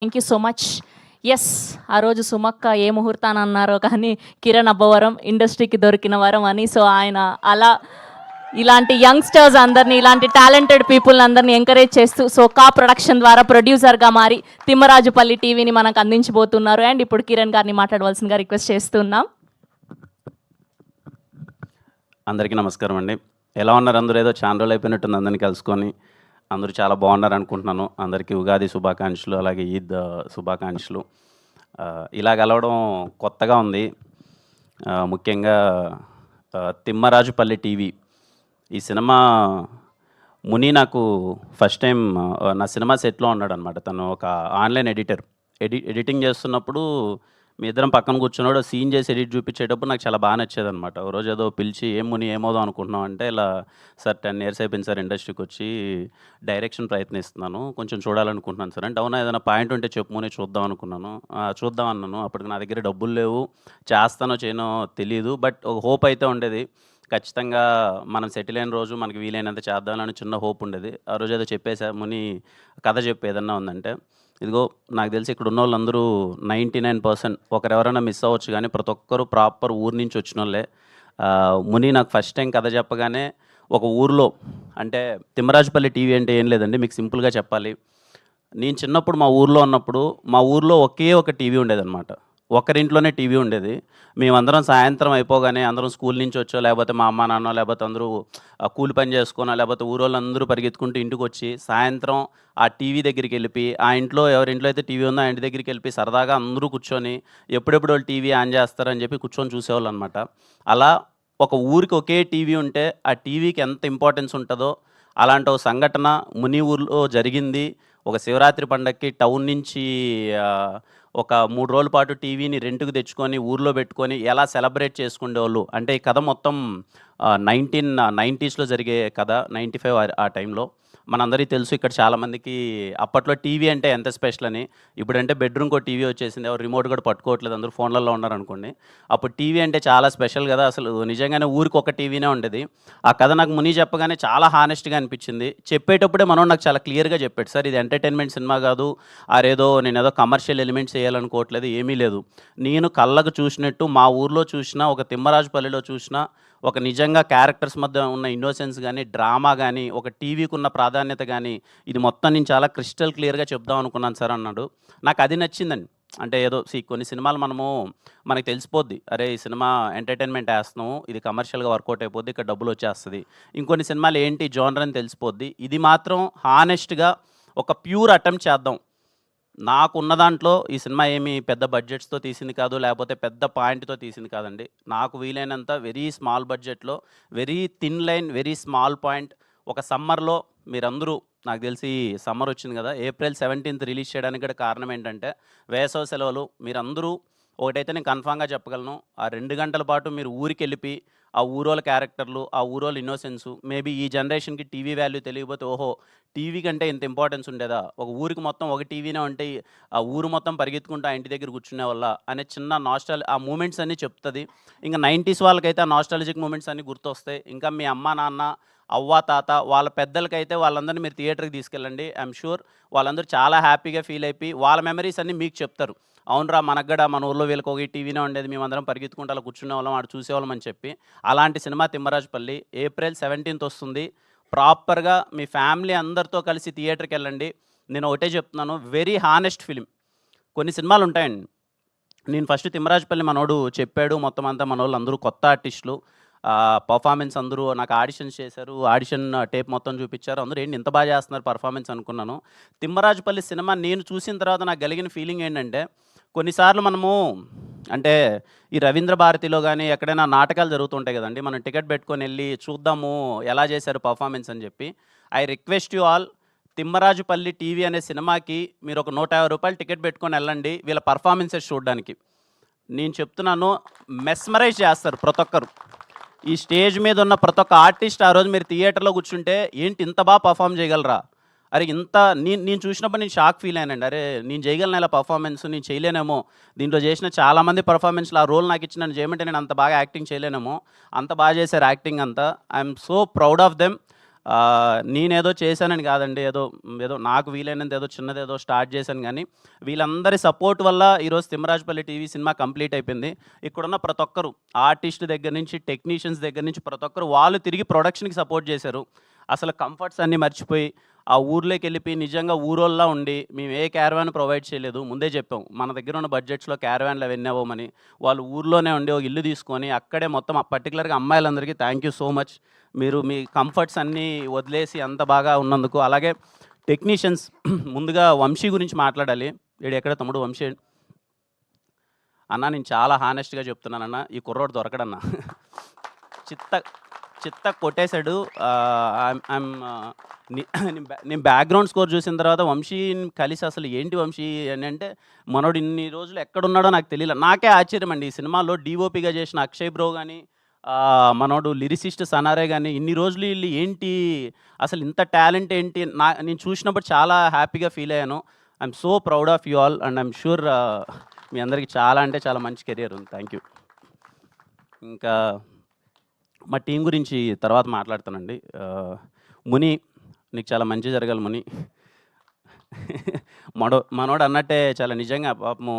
Thank you so much. Yes, ఆ రోజు సుమక్క ఏ ముహూర్తాన అన్నారో కానీ కిరణ్ అబ్బవరం ఇండస్ట్రీకి దొరికిన వరం అని. సో ఆయన అలా ఇలాంటి యంగ్స్టర్స్ అందరినీ, ఇలాంటి టాలెంటెడ్ పీపుల్ని అందరినీ ఎంకరేజ్ చేస్తూ సో కా ప్రొడక్షన్ ద్వారా ప్రొడ్యూసర్గా మారి తిమ్మరాజుపల్లి టీవీని మనకు అందించబోతున్నారు. అండ్ ఇప్పుడు కిరణ్ గారిని మాట్లాడవలసిందిగా రిక్వెస్ట్ చేస్తున్నాం. అందరికీ నమస్కారం అండి. ఎలా ఉన్నారు అందరూ? ఏదో చాలా రోజులు అయిపోయినట్టుంది అందరినీ కలుసుకొని. అందరూ చాలా బాగున్నారు అనుకుంటున్నాను. అందరికీ ఉగాది శుభాకాంక్షలు, అలాగే ఈద్ శుభాకాంక్షలు. ఇలా కలవడం కొత్తగా ఉంది. ముఖ్యంగా తిమ్మరాజుపల్లి టీవీ ఈ సినిమా ముని నాకు ఫస్ట్ టైం నా సినిమా సెట్లో ఉన్నాడు అనమాట. తను ఒక ఆన్లైన్ ఎడిటింగ్ చేస్తున్నప్పుడు మీ ఇద్దరం పక్కన కూర్చున్నాడు. సీన్ చేసి ఎడిట్ చూపించేటప్పుడు నాకు చాలా బాగా నచ్చేది అనమాట. ఒక రోజు ఏదో పిలిచి ఏం ముని ఏమవుదాం అనుకుంటున్నాం అంటే, ఇలా సార్ 10 years అయిపోయింది సార్ ఇండస్ట్రీకి వచ్చి, డైరెక్షన్ ప్రయత్నిస్తున్నాను, కొంచెం చూడాలనుకుంటున్నాను సార్ అంటే, అవునా ఏదైనా పాయింట్ ఉంటే చెప్పు ముని చూద్దాం అనుకున్నాను. చూద్దాం అన్నాను. అప్పటికి నా దగ్గర డబ్బులు లేవు, చేస్తానో చేయనో తెలియదు, బట్ ఒక హోప్ అయితే ఉండేది. ఖచ్చితంగా మనం సెటిల్ అయిన రోజు మనకి వీలైనంత చేద్దామని చిన్న హోప్ ఉండేది. ఆ రోజు ఏదో చెప్పేసా, ముని కథ చెప్పు ఏదన్నా ఉందంటే. ఇదిగో నాకు తెలిసి ఇక్కడ ఉన్న వాళ్ళందరూ 99% ఒకరెవరైనా మిస్ అవ్వచ్చు, కానీ ప్రతి ఒక్కరు ప్రాపర్ ఊరు నుంచి వచ్చిన వాళ్ళే. ముని నాకు ఫస్ట్ టైం కథ చెప్పగానే ఒక ఊరిలో, అంటే తిమ్మరాజుపల్లి టీవీ అంటే ఏం లేదండి, మీకు సింపుల్గా చెప్పాలి. నేను చిన్నప్పుడు మా ఊర్లో ఉన్నప్పుడు మా ఊర్లో ఒకే ఒక టీవీ ఉండేదన్నమాట. ఒకరింట్లోనే టీవీ ఉండేది. మేమందరం సాయంత్రం అయిపోగానే అందరం స్కూల్ నుంచి వచ్చో, లేకపోతే మా అమ్మ నాన్న, లేకపోతే అందరూ కూలి పని చేసుకున్నా, లేకపోతే ఊరోళ్ళందరూ పరిగెత్తుకుంటూ ఇంటికి వచ్చి సాయంత్రం ఆ టీవీ దగ్గరికి వెళ్ళిపోయి, ఆ ఇంట్లో ఎవరింట్లో అయితే టీవీ ఉందో ఆ ఇంటి దగ్గరికి వెళ్ళి సరదాగా అందరూ కూర్చొని ఎప్పుడెప్పుడు వాళ్ళు టీవీ ఆన్ చేస్తారని చెప్పి కూర్చొని చూసేవాళ్ళు అనమాట. అలా ఒక ఊరికి ఒకే టీవీ ఉంటే ఆ టీవీకి ఎంత ఇంపార్టెన్స్ ఉంటుందో అలాంటి ఒక సంఘటన ముని ఊర్లో జరిగింది. ఒక శివరాత్రి పండగకి టౌన్ నుంచి ఒక 3 రోజుల పాటు టీవీని రెంట్‌కి తెచ్చుకొని ఊర్లో పెట్టుకొని ఎలా సెలబ్రేట్ చేసుకునేవాళ్ళు. అంటే ఈ కథ మొత్తం 1990స్‌లో జరిగే కథ. 95 ఆ టైంలో. మనందరికీ తెలుసు ఇక్కడ చాలామందికి అప్పట్లో టీవీ అంటే ఎంత స్పెషల్ అని. ఇప్పుడంటే బెడ్‌రూమ్‌కో టీవీ వచ్చేసింది. ఎవరు రిమోట్ కూడా పట్టుకోవట్లేదు, అందరూ ఫోన్లలో ఉన్నారనుకోండి. అప్పుడు టీవీ అంటే చాలా స్పెషల్ కదా! అసలు నిజంగానే ఊరికి ఒక టీవీనే ఉండేది. ఆ కథ నాకు ముని చెప్పగానే చాలా హానెస్ట్‌గా అనిపించింది. చెప్పేటప్పుడే మనోడు నాకు చాలా క్లియర్‌గా చెప్పాడు. సార్ ఇది ఎంటర్‌టైన్‌మెంట్ సినిమా కాదు. నేనేదో కమర్షియల్ ఎలిమెంట్స్ చేయాలనుకోవట్లేదు, ఏమీ లేదు. నేను కళ్ళకు చూసినట్టు మా ఊర్లో చూసిన, ఒక తిమ్మరాజుపల్లిలో చూసిన, ఒక నిజంగా క్యారెక్టర్స్ మధ్య ఉన్న ఇన్నోసెన్స్ గానీ, డ్రామా గానీ, ఒక టీవీకి ఉన్న ప్రాధాన్యత గానీ, ఇది మొత్తం నేను చాలా క్రిస్టల్ క్లియర్‌గా చెప్దాం అనుకున్నాను సార్ అన్నాడు. నాకు అది నచ్చిందండి. అంటే ఏదో కొన్ని సినిమాలు మనకు తెలిసిపోద్ది. అరే ఈ సినిమా ఎంటర్‌టైన్‌మెంట్ ఏస్తున్నాము, ఇది కమర్షియల్‌గా వర్కౌట్ అయిపోద్ది, ఇక్కడ డబ్బులొచ్చేస్తది. ఇంకొన్ని సినిమాలు ఏంటి జోనర్ అని తెలిసిపోద్ది. ఇది మాత్రం హానెస్ట్‌గా ఒక ప్యూర్ అటెంప్ట్ చేద్దాం. నాకున్న దాంట్లో ఈ సినిమా ఏమి పెద్ద బడ్జెట్స్‌తో తీసింది కాదు, లేకపోతే పెద్ద పాయింట్‌తో తీసింది కాదండి. నాకు వీలైనంత వెరీ స్మాల్ బడ్జెట్‌లో, very thin line, very small point. ఒక సమ్మర్‌లో మీరందరూ, నాకు తెలిసి సమ్మర్ వచ్చింది కదా! April 17th రిలీజ్ చేయడానికి కూడా కారణం ఏంటంటే, వేసవి సెలవులు. మీరందరూ ఒకటైతే నేను కన్ఫర్మ్‌గా చెప్పగలను. ఆ 2 గంటల పాటు మీరు ఊరికెళ్ళిపోయి, ఆ ఊరోళ్ళ క్యారెక్టర్లు, ఆ ఊరోళ్ళ ఇన్నోసెన్సు, మేబీ ఈ జనరేషన్‌కి టీవీ వాల్యూ తెలియకపోతే, ఓహో! టీవీ కంటే ఇంత ఇంపార్టెన్స్ ఉండేదా? ఒక ఊరికి మొత్తం ఒక టీవీనే ఉంటే, ఆ ఊరు మొత్తం పరిగెత్తుకుంటూ ఆ ఇంటి దగ్గర కూర్చునేవాళ్ళా అనే చిన్న ఆ మూమెంట్స్ అన్నీ చెప్తది. ఇంక 90s వాళ్ళకైతే ఆ నాస్టాల్జిక్ మూమెంట్స్ అన్నీ గుర్తొస్తాయి. ఇంకా మీ అమ్మ, నాన్న, అవ్వ, తాత వాళ్ళ పెద్దలకైతే వాళ్ళందరినీ మీరు థియేటర్‌కి తీసుకెళ్ళండి. ఐయామ్ ష్యూర్ వాళ్ళందరూ చాలా హ్యాపీగా ఫీల్ అయిపోయి, వాళ్ళ మెమరీస్ అన్నీ మీకు చెప్తారు. అవునురా మనకు గూడా మన ఊర్లో వీళ్ళకి ఒక టీవీనే ఉండేది, మేమందరం పరిగెత్తుకుంటూ అలా కూర్చునేవాళ్ళం, ఆడ చూసేవాళ్ళం అని చెప్పి. అలాంటి సినిమా తిమ్మరాజుపల్లి. April 17th వస్తుంది. ప్రాపర్‌గా మీ ఫ్యామిలీ అందరితో కలిసి థియేటర్‌కెళ్ళండి. నేను ఒకటే చెప్తున్నాను, వెరీ హానెస్ట్ ఫిల్మ్. కొన్ని సినిమాలుంటాయండి. నేను ఫస్ట్ తిమ్మరాజుపల్లి మనోడు చెప్పాడు, మొత్తం అంతా మనోళ్ళు అందరూ కొత్త ఆర్టిస్టులు. పర్ఫార్మెన్స్ అందరూ నాకు ఆడిషన్స్ చేశారు. ఆడిషన్ టేప్ మొత్తం చూపిచ్చారు. అందరూ ఏంటి ఇంత బాగా చేస్తున్నారు పర్ఫార్మెన్స్ అనుకున్నాను. తిమ్మరాజుపల్లి సినిమా నేను చూసిన తర్వాత నాకు కలిగిన ఫీలింగ్ ఏంటంటే, కొన్నిసార్లు అంటే ఈ రవీంద్ర భారతిలో గానీ, ఎక్కడైనా నాటకాలు జరుగుతుంటాయి కదండీ! మనం టికెట్ పెట్టుకొని ఎళ్లి చూద్దాము ఎలా చేశారు పర్ఫార్మెన్స్ అని చెప్పి. I request you all, Thimmarajupalli TV అనే సినిమాకి మీరు ఒక ₹150 టికెట్ పెట్టుకొని ఎళ్ళండి వీళ్ళ పర్ఫార్మెన్సెస్ చూడడానికి. నేను చెప్తున్నాను, మెస్మరైజ్ చేస్తారు ప్రతి ఒక్కరు. ఈ స్టేజ్ మీద ఉన్న ప్రతి ఒక్క ఆర్టిస్ట్ ఆ రోజు మీరు థియేటర్‌లో కూర్చుంటే, ఏంటి ఇంత బాగా పర్ఫార్మ్ చేయగలరా? అరే ఇంత నేను చూసినప్పుడు నేను షాక్ ఫీల్ అయ్యానండి. అరే నేను చేయగలనా ఇలా పర్ఫార్మెన్స్? నేను చేయలేనేమో. దీంట్లో చేసిన చాలామంది పర్ఫార్మెన్స్‌లో ఆ రోల్ నాకు ఇచ్చి నన్ను చేయమంటే నేను అంత బాగా యాక్టింగ్ చేయలేనేమో. అంత బాగా చేశారు యాక్టింగ్ అంతా. I'm so proud of them. నేనేదో చేశానని కాదండి. ఏదో ఏదో నాకు వీలైనంత ఏదో చిన్నదేదో స్టార్ట్ చేశాను గానీ, వీళ్ళందరి సపోర్ట్ వల్ల ఈరోజు తిమ్మరాజుపల్లి టీవీ సినిమా కంప్లీట్ అయిపోయింది. ఇక్కడున్న ప్రతి ఒక్కరు ఆర్టిస్ట్ దగ్గర నుంచి, టెక్నీషియన్స్ దగ్గర నుంచి ప్రతి ఒక్కరు వాళ్ళు తిరిగి ప్రొడక్షన్‌కి సపోర్ట్ చేశారు. అసలు కంఫర్ట్స్ అన్నీ మర్చిపోయి, ఆ ఊర్లోకెళ్ళిపోయి నిజంగా ఊరోల్లా ఉండి, మేము ఏ క్యారవాన్ ప్రొవైడ్ చేయలేదు. ముందే చెప్పాం. మన దగ్గర ఉన్న బడ్జెట్స్‌లో క్యారవాన్‌లు అవన్నీ అవ్వమని. వాళ్ళు ఊర్లోనే ఉండి ఒక ఇల్లు తీసుకొని, అక్కడే మొత్తం పర్టిక్యులర్‌గా అమ్మాయిలందరికీ థ్యాంక్ యూ సో మచ్. మీరు మీ కంఫర్ట్స్ అన్నీ వదిలేసి అంత బాగా ఉన్నందుకు. అలాగే టెక్నీషియన్స్ ముందుగా వంశీ గురించి మాట్లాడాలి. ఎక్కడ తమ్ముడు వంశీ? అన్న నేను చాలా హానెస్ట్‌గా చెప్తున్నానన్న. ఈ కుర్రోడు దొరకడన్న. చిత్త చిత్త కొట్టేశాడు. నేను బ్యాక్‌గ్రౌండ్ స్కోర్ చూసిన తర్వాత వంశీని కలిసి అసలు ఏంటి వంశీ అని అంటే, మనోడు ఇన్ని రోజులు ఎక్కడున్నాడో నాకు తెలీల. నాకే ఆశ్చర్యం అండి. ఈ సినిమాలో డీఓపీగా చేసిన అక్షయ్ బ్రో గాని, మనోడు లిరిసిస్ట్ సనారే గాని, ఇన్ని రోజులు ఈళ్ళు ఏంటి అసలు ఇంత టాలెంట్ ఏంటి? నేను చూసినప్పుడు చాలా హ్యాపీగా ఫీల్ అయ్యాను. I'm so proud of you all and I'm sure మీ అందరికి చాలా అంటే చాలా మంచి కెరియర్ ఉంది. Thank you. ఇంకా మా టీం గురించి తర్వాత మాట్లాడతానండి. ముని, నీకు చాలా మంచి జరగాలి ముని. మనోడు అన్నట్టే చాలా నిజంగా పాపము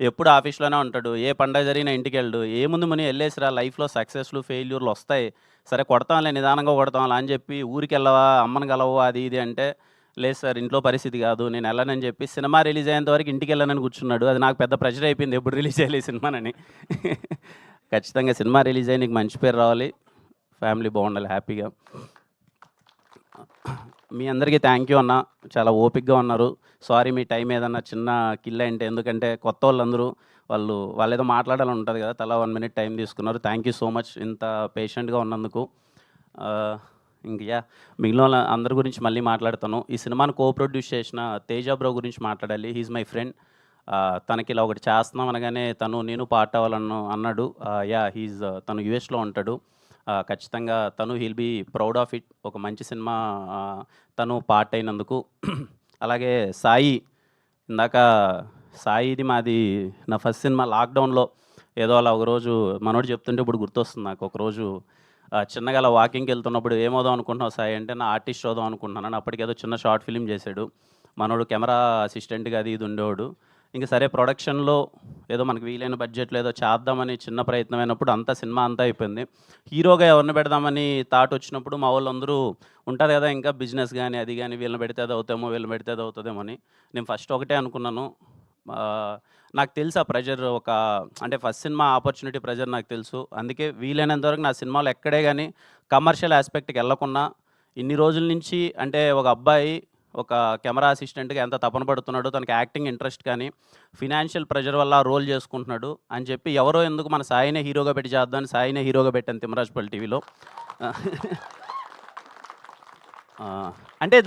ఎప్పుడు ఆఫీస్‌లోనే ఉంటాడు. ఏ పండగ జరిగినా ఇంటికెళ్ళడు. ఏముంది ముని ఎళ్ళేసిరా, లైఫ్‌లో సక్సెస్‌లు, ఫెయిల్యూర్‌లు వస్తాయి. సరే కొడతాంలే, నిదానంగా కొడతాంలే అని చెప్పి ఊరికెళ్ళవా, అమ్మని కలవవా అది ఇది అంటే, లేదు సార్ ఇంట్లో పరిస్థితి కాదు, నేను వెళ్ళనని చెప్పి సినిమా రిలీజ్ అయ్యేంత వరకు ఇంటికెళ్ళనని కూర్చున్నాడు. అది నాకు పెద్ద ప్రెషర్ అయిపోయింది ఎప్పుడు రిలీజ్ చేయాలి ఈ సినిమానని. ఖచ్చితంగా సినిమా రిలీజ్ అయ్యి నీకు మంచి పేరు రావాలి, ఫ్యామిలీ బాగుండాలి హ్యాపీగా. మీ అందరికీ థ్యాంక్ యూ అన్న. చాలా ఓపికగా ఉన్నారు. సారీ మీ టైం ఏదన్నా చిన్న కిల్ అయింటే, ఎందుకంటే కొత్త వాళ్ళందరూ వాళ్ళేదో మాట్లాడాలని ఉంటుంది కదా, తలా 1 మినిట్ టైం తీసుకున్నారు. థ్యాంక్ యూ సో మచ్ ఇంత పేషెంట్గా ఉన్నందుకు. మిగిలిన వాళ్ళ అందరి గురించి మళ్ళీ మాట్లాడతాను. ఈ సినిమాను ప్రొడ్యూస్ చేసిన తేజ బ్రో గురించి మాట్లాడాలి. He's my friend. తనకి ఇలా ఒకటి చేస్తున్నాం అనగానే నేను పార్ట్ అన్నాడు. తను యూఎస్లో ఉంటాడు. ఖచ్చితంగా he'll be proud of it. ఒక మంచి సినిమా తను పార్ట్ అయినందుకు. అలాగే సాయి, ఇందాక సాయిది మాది నా ఫస్ట్ సినిమా లాక్డౌన్లో ఏదో అలా ఒకరోజు మనోడు చెప్తుంటే ఇప్పుడు గుర్తొస్తుంది నాకు. ఒకరోజు చిన్నగా అలా వాకింగ్కి వెళ్తున్నప్పుడు ఏమవుదాం అనుకుంటున్నావు సాయి అంటే, నా ఆర్టిస్ట్ అవుదాం అనుకుంటున్నాను. అప్పటికేదో చిన్న షార్ట్ ఫిలిం చేశాడు. మనోడు కెమెరా అసిస్టెంట్గా అది ఇది ఉండేవాడు. ఇంక సరే ప్రొడక్షన్లో ఏదో మనకు వీలైన బడ్జెట్లో ఏదో చేద్దామని చిన్న ప్రయత్నమైనప్పుడు అంతా సినిమా అంతా అయిపోయింది. హీరోగా ఎవరిని పెడదామని థాట్ వచ్చినప్పుడు మా వాళ్ళందరూ ఉంటుంది కదా, ఇంకా బిజినెస్ కానీ అది కానీ, వీళ్ళని పెడితే అది అవుతామో వీళ్ళని పెడితే అది అవుతుందేమో అని. నేను ఫస్ట్ ఒకటే అనుకున్నాను, నాకు తెలుసు ఆ ప్రెజర్, అంటే ఫస్ట్ సినిమా ఆపర్చునిటీ ప్రెజర్ నాకు తెలుసు. అందుకే వీలైనంత వరకు నా సినిమాలు ఎక్కడే కానీ కమర్షియల్ ఆస్పెక్ట్కి వెళ్ళకుండా ఇన్ని రోజుల నుంచి, అంటే ఒక అబ్బాయి ఒక కెమెరా అసిస్టెంట్గా ఎంత తపన పడుతున్నాడు, తనకి యాక్టింగ్ ఇంట్రెస్ట్ కానీ ఫినాన్షియల్ ప్రెషర్ వల్ల రోల్ చేసుకుంటున్నాడు అని చెప్పి ఎవరో ఎందుకు మన సాయినే హీరోగా పెట్టి చేద్దామని సాయినే హీరోగా పెట్టాను తిమ్మరాజుపల్లి టీవీలో. అంటే